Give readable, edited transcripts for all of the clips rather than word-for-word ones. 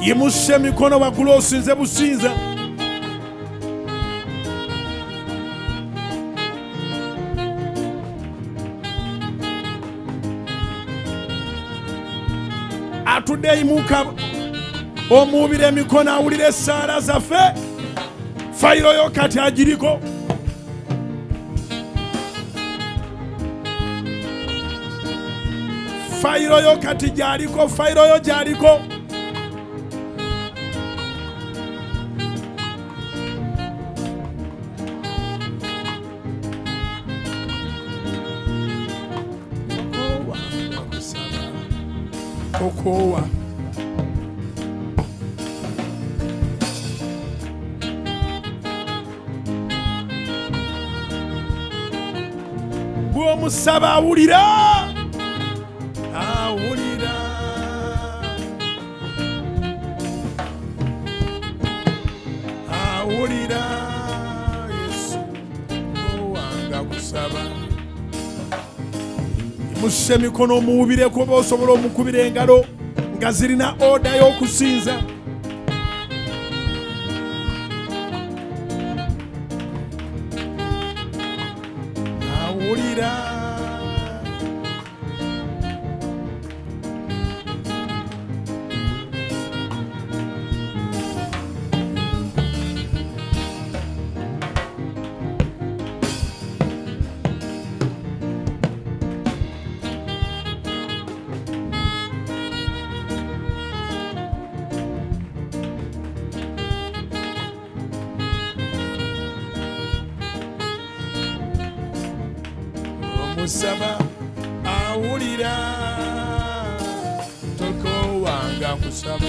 yimusse emikono waggulu osinze businza. Atudde yimuka omuubira emikono awulira essaala zaffe. Fayiro yo kati agiriko. Fayiro yo kati gyaliko. Fayiro yo gyaliko. Okowa bw'omusaba awulira. Awulira. Awulira. Yesu owanga kusaba. Musse emikono omuwubire kuba osobola omukubira engalo nga zirina oda y'okusinza. Awulira. Musaba awulira. Tokowanga kusaba.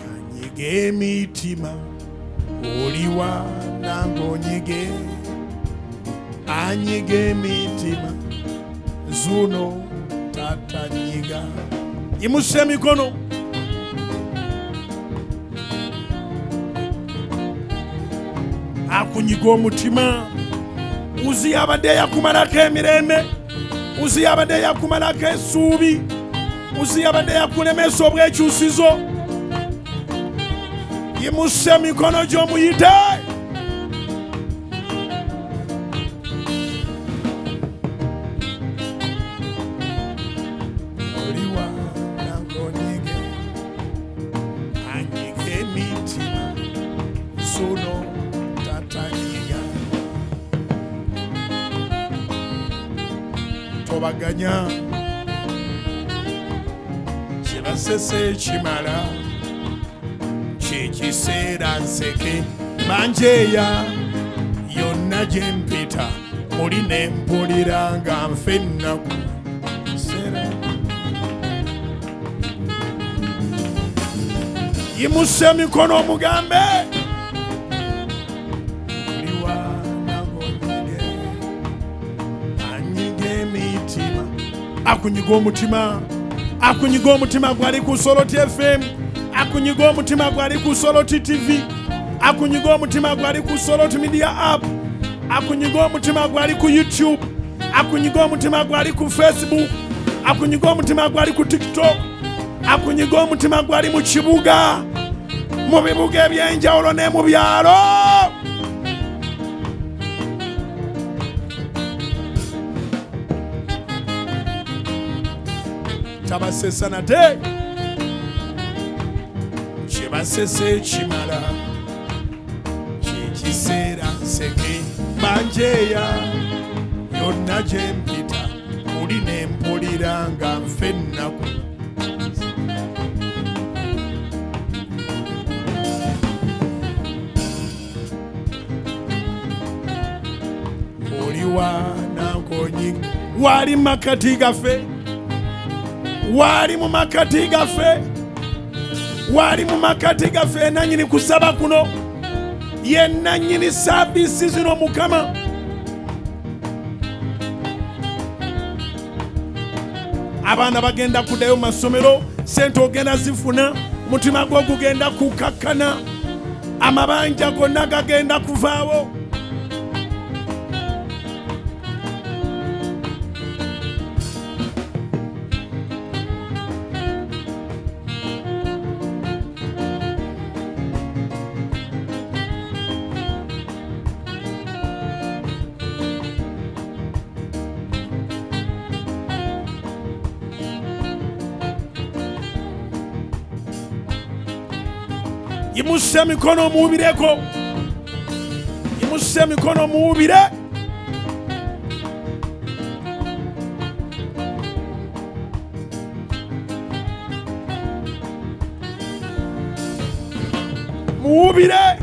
Anyiga emitima oliwa nangonyige. Anyiga emitima zuno tatanyiga. Yimusse emikono. Akunyiga omutima. Uzi abadde yakumalako emirembe. Uzi abadde yakumalako essuubi. Uzi abadde yakulemesa obwekyusizo. Yimusse emikono gy'omuyite. Oliwa nangonyige. Anyiga emitima zuno tatanyiga. Tobaganya kibasese kimala. Kikiseera nseke banjeya yonna gye mpita. Oli ne mpulira nga nfe ennaku. Yimusse emikono omugambe. Akunyiga omutima. Akunyiga omutima gwali ku Soloti FM. Akunyiga omutima gwali ku Soloti TV. Akunyiga omutima gwali ku Soloti Media App. Akunyiga omutima gwali ku YouTube. Akunyiga omutima gwali ku Facebook. Akunyiga omutima gwali ku TikTok. Akunyiga omutima gwali mu kibuga, mu bibuga ebyenjawulo ne mu byalo. Tabasesa nate kibasese kimala. Kikiseera nseke banjeya yonna gye mpita. Oli ne mpulira nga nfe ennaku. Oliwa nangonyige. Wali makati gaffe. Wali mu makati gaffe. Wali mu makati gaffe. Nanyini kusaba kuno ye nanyini saabisi zino Mukama. Abaana bagenda kuddayo mu masomero. Sente ogenda zifuna. Mutima gwo gugenda kukakkana. Amabanja gonna gagenda kuvaawo. Yimusa emikono muwubireko. Yimusa emikono muwubire. Muwubire.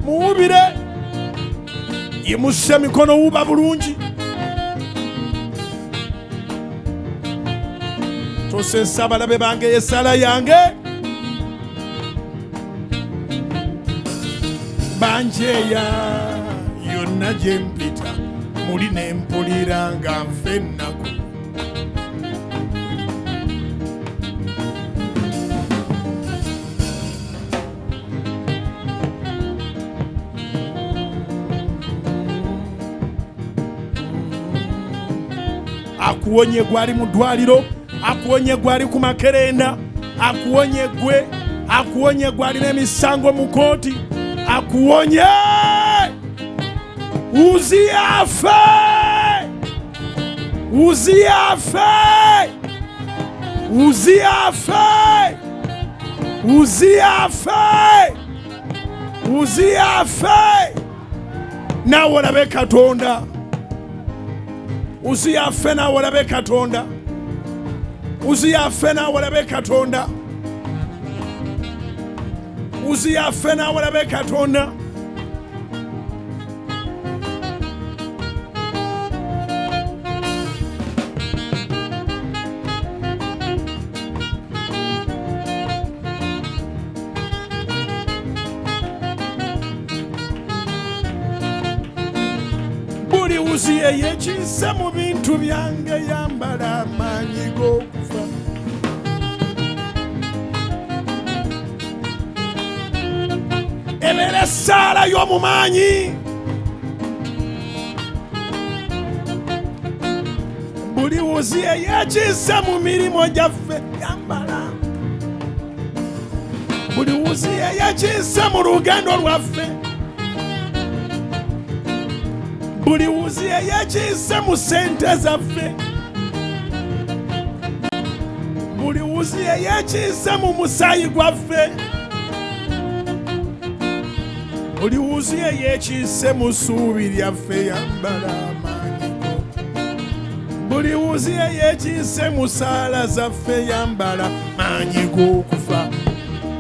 Muwubire. Yimusa emikono wuba bulungi. Tosesa abalabe bange yesala yange. Banjeya yonna gye mpita muli ne mpulira nga nfe ennaku. Akuwonye gwali mu ddwaliro, akuwonye gwali ku makerenda, akuwonye gwe, akuwonye gwali n'emisango mu kooti, akuwonye uziyafe, uziyafe, uziyafe, uziyafe, uziyafe. Naawe olabe Katonda. Uziyafe naawe olabe Katonda. Uziyafe naawe olabe Katonda. Uziyafe naawe olabe Katonda. Buli uziye yekiisa mu bintu byange yambala amaanyi g'okufa. Ebeera essaala y'omumaanyi. Buli uziye yekiisa mu mirimu gyaffe yambala. Buli uziye yekiisa mu lugendo lwaffe. Buli uziye yekiise mu ssente zaffe. Buli uziye yekiise mu musaayi gwaffe. Buli uziye yekiise mu ssuubi lyaffe yambala amaanyi go. Buli uziye yekiise mu saala zaffe yambala amaanyi g'okufa.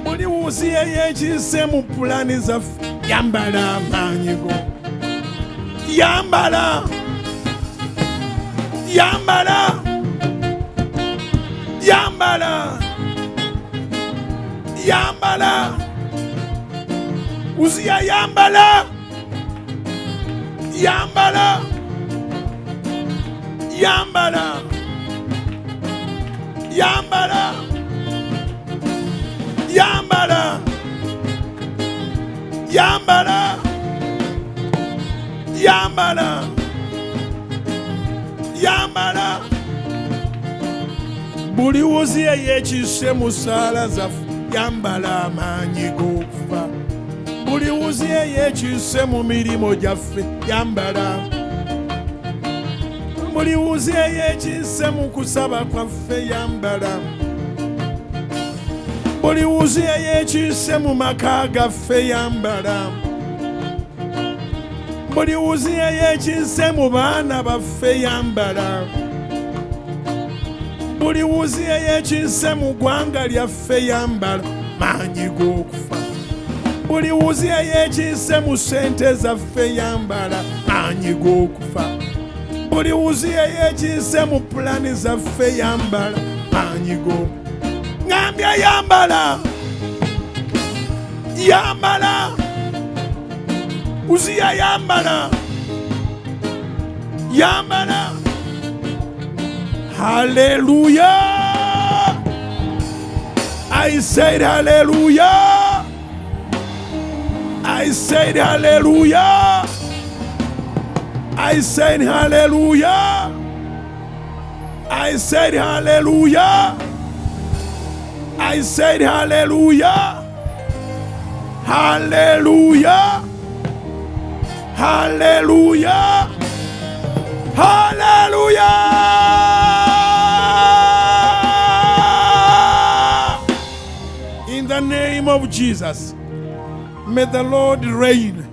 Buli uziye yekiise mu pulani zaffe yambala amaanyi go. Yambala, yambala, yambala, yambala. Uziya yambala, yambala, yambala, yambala, yambala, yambala. Yambala, yambala. Buli uziye yekiise mu saala zaffe yambala amaanyi g'okufa. Buli uziye yekiise mu mirimu gyaffe yambala. Buli uziye yekiise mu kusaba kwaffe yambala. Buli uziye yekiise mu maka gaffe yambala. Buli uziye yekiise mu baana baffe yambala. Buli uziye yekiise mu ggwanga lyaffe yambala maanyi g'okufa. Buli uziye yekiise mu ssente zaffe yambala maanyi g'okufa. Buli uziye yekiise mu pulani zaffe yambala maanyi g'okufa. Ngambya yambala, yambala. Uziya yambala, yambala. Hallelujah. I said hallelujah. I said hallelujah. I said hallelujah. I said hallelujah. I said hallelujah. Hallelujah. Hallelujah. Hallelujah! In the name of Jesus, may the Lord reign.